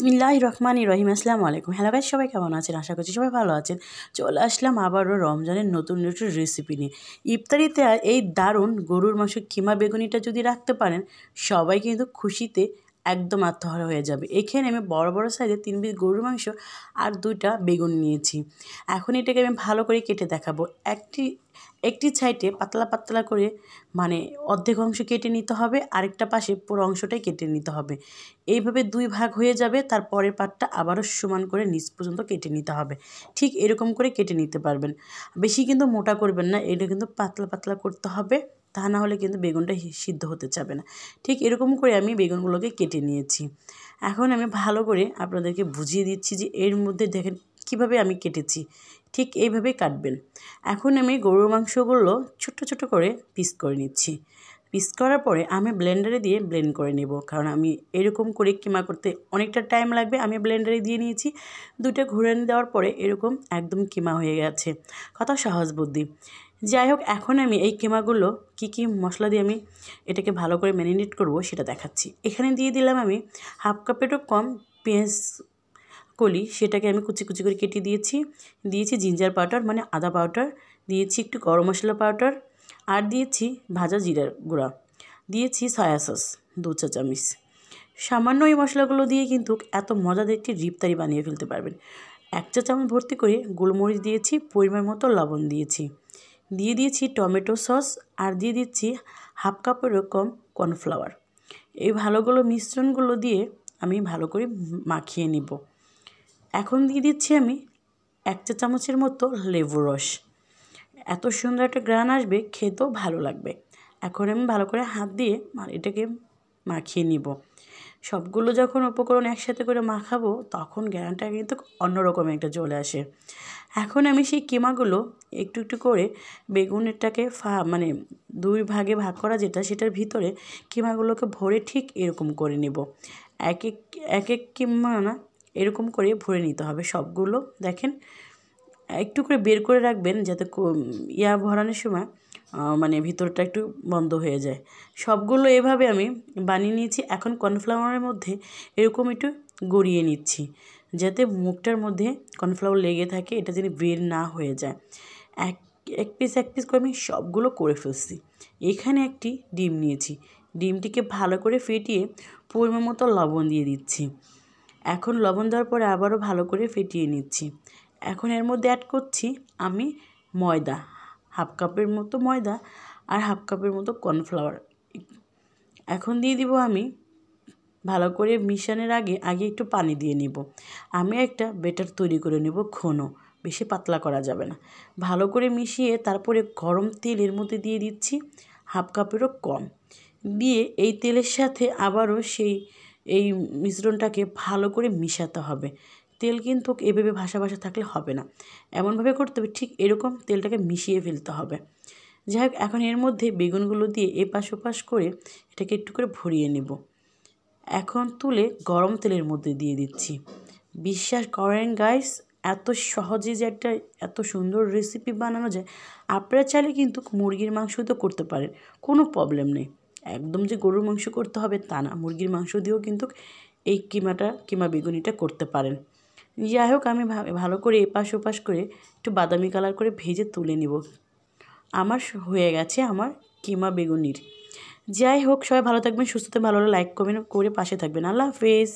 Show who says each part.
Speaker 1: বিসমিল্লাহির রহমানির রহিম। আসসালামু আলাইকুম। হ্যালো গাইস, সবাই কেমন আছেন? আশা করছি সবাই ভালো আছেন। চলে আসলাম আবারও রমজানের নতুন নতুন রেসিপি নিয়ে। ইফতারিতে এই দারুণ গরুর মাংস কিমা বেগুনিটা যদি রাখতে পারেন, সবাই কিন্তু খুশিতে একদম আত্মহারা হয়ে যাবে। এখানে আমি বড় বড় সাইজের 3 পিস গরুর মাংস আর 2টা বেগুন নিয়েছি। এখন এটাকে আমি ভালো করে কেটে দেখাবো। একটি সাইডে পাতলা পাতলা করে মানে অর্ধেক অংশ কেটে নিতে হবে, আরেকটা পাশে পুরো অংশটাই কেটে নিতে হবে। এইভাবে 2 ভাগ হয়ে যাবে। তারপরের পাটটা আবারও সমান করে নিচ পর্যন্ত কেটে নিতে হবে। ঠিক এরকম করে কেটে নিতে পারবেন। বেশি কিন্তু মোটা করবেন না, এটা কিন্তু পাতলা পাতলা করতে হবে, তা না হলে কিন্তু বেগুনটা সিদ্ধ হতে যাবে না। ঠিক এরকম করে আমি বেগুনগুলোকে কেটে নিয়েছি। এখন আমি ভালো করে আপনাদেরকে বুঝিয়ে দিচ্ছি যে এর মধ্যে দেখেন কীভাবে আমি কেটেছি, ঠিক এইভাবেই কাটবেন। এখন আমি গরুর মাংসগুলো ছোট ছোট করে পিস করে নিচ্ছি। পিস করার পরে আমি ব্লেন্ডারে দিয়ে ব্লেন্ড করে নেব, কারণ আমি এরকম করে কিমা করতে অনেকটা টাইম লাগবে। আমি ব্লেন্ডারে দিয়ে নিয়েছি, 2টা ঘুরান দেওয়ার পরে এরকম একদম কিমা হয়ে গেছে। কত সহজ বুদ্ধি। যাই হোক, এখন আমি এই কিমাগুলো কি মশলা দিয়ে আমি এটাকে ভালো করে ম্যারিনেট করব সেটা দেখাচ্ছি। এখানে দিয়ে দিলাম আমি 1/2 কাপেরও কম পেঁয়াজ কলি, সেটাকে আমি কুচি কুচি করে কেটে দিয়েছি। জিঞ্জার পাউডার মানে আদা পাউডার, দিয়েছি একটু গরম মশলা পাউডার, আর দিয়েছি ভাজা জিরার গুঁড়া, দিয়েছি সয়া সস 2 চা চামচ। সামান্য এই মশলাগুলো দিয়ে কিন্তু এত মজাদার একটি ইফতারি বানিয়ে ফেলতে পারবেন। 1 চা চামচ ভর্তি করে গোলমরিচ দিয়েছি, পরিমাণ মতো লবণ দিয়েছি, দিয়েছি টমেটো সস, আর দিয়ে দিচ্ছি 1/2 কাপেরও কম কর্নফ্লাওয়ার। এই ভালোগুলো মিশ্রণগুলো দিয়ে আমি ভালো করে মাখিয়ে নিব। এখন দিয়ে দিচ্ছি আমি 1 চা চামচের মতো লেবুর রস। এত সুন্দর একটা গ্রান আসবে, খেতেও ভালো লাগবে। এখন আমি ভালো করে হাত দিয়ে এটাকে মাখিয়ে নিব। সবগুলো যখন উপকরণ একসাথে করে মাখাবো, তখন গ্রানটা কিন্তু অন্যরকম একটা চলে আসে। এখন আমি সেই কিমাগুলো একটু একটু করে বেগুনেরটাকে মানে 2 ভাগে ভাগ করা যেটা, সেটার ভিতরে কিমাগুলোকে ভরে ঠিক এরকম করে নেব। এক এক কিমা না, এরকম করে ভরে নিতে হবে সবগুলো। দেখেন, একটু করে বের করে রাখবেন যাতে ভরানোর সময় মানে ভিতরটা একটু বন্ধ হয়ে যায়। সবগুলো এভাবে আমি বানিয়ে নিয়েছি। এখন কর্নফ্লাওয়ারের মধ্যে এরকম একটু গড়িয়ে নিচ্ছি, যাতে মুখটার মধ্যে কর্নফ্লাওয়ার লেগে থাকে, এটা যেন বের না হয়ে যায়। এক পিস করে আমি সবগুলো করে ফেলছি। এখানে একটি ডিম নিয়েছি, ডিমটিকে ভালো করে ফেটিয়ে পরিমাণ মতো লবণ দিয়ে দিচ্ছি। এখন লবণ দেওয়ার পরে আবারও ভালো করে ফেটিয়ে নিচ্ছি। এখন এর মধ্যে অ্যাড করছি আমি ময়দা, 1/2 কাপের মতো ময়দা আর 1/2 কাপের মতো কর্নফ্লাওয়ার। এখন দিয়ে দিব আমি ভালো করে মিশানোর আগে একটু পানি দিয়ে নিব। আমি একটা ব্যাটার তৈরি করে নেব, ঘন, বেশি পাতলা করা যাবে না। ভালো করে মিশিয়ে তারপরে গরম তেল এর মধ্যে দিয়ে দিচ্ছি 1/2 কাপেরও কম। দিয়ে এই তেলের সাথে আবারও এই মিশ্রণটাকে ভালো করে মিশাতে হবে। তেল কিন্তু এভাবে ভাসা থাকলে হবে না, এমনভাবে করতে হবে, ঠিক এরকম তেলটাকে মিশিয়ে ফেলতে হবে। যাই হোক, এখন এর মধ্যে বেগুনগুলো দিয়ে এপাশ ওপাশ করে এটাকে একটু করে ভরিয়ে নেব। এখন তুলে গরম তেলের মধ্যে দিয়ে দিচ্ছি। বিশ্বাস করেন গাইস, এত সহজে যে একটা এত সুন্দর রেসিপি বানানো যায়। আপনারা চাইলে কিন্তু মুরগির মাংস তো করতে পারেন, কোনো প্রবলেম নেই। একদম যে গরুর মাংস করতে হবে তা না, মুরগির মাংস দিয়েও কিন্তু এই কিমা বেগুনিটা করতে পারেন। যাই হোক, আমি ভালো করে এপাশ ওপাশ করে একটু বাদামি কালার করে ভেজে তুলে নিব। আমার হয়ে গেছে আমার কিমা বেগুনির। যাই হোক, সবাই ভালো থাকবেন, সুস্থ থাকবেন, ভালো লাইক কমেন্ট করে পাশে থাকবেন। আল্লাহ হাফেজ।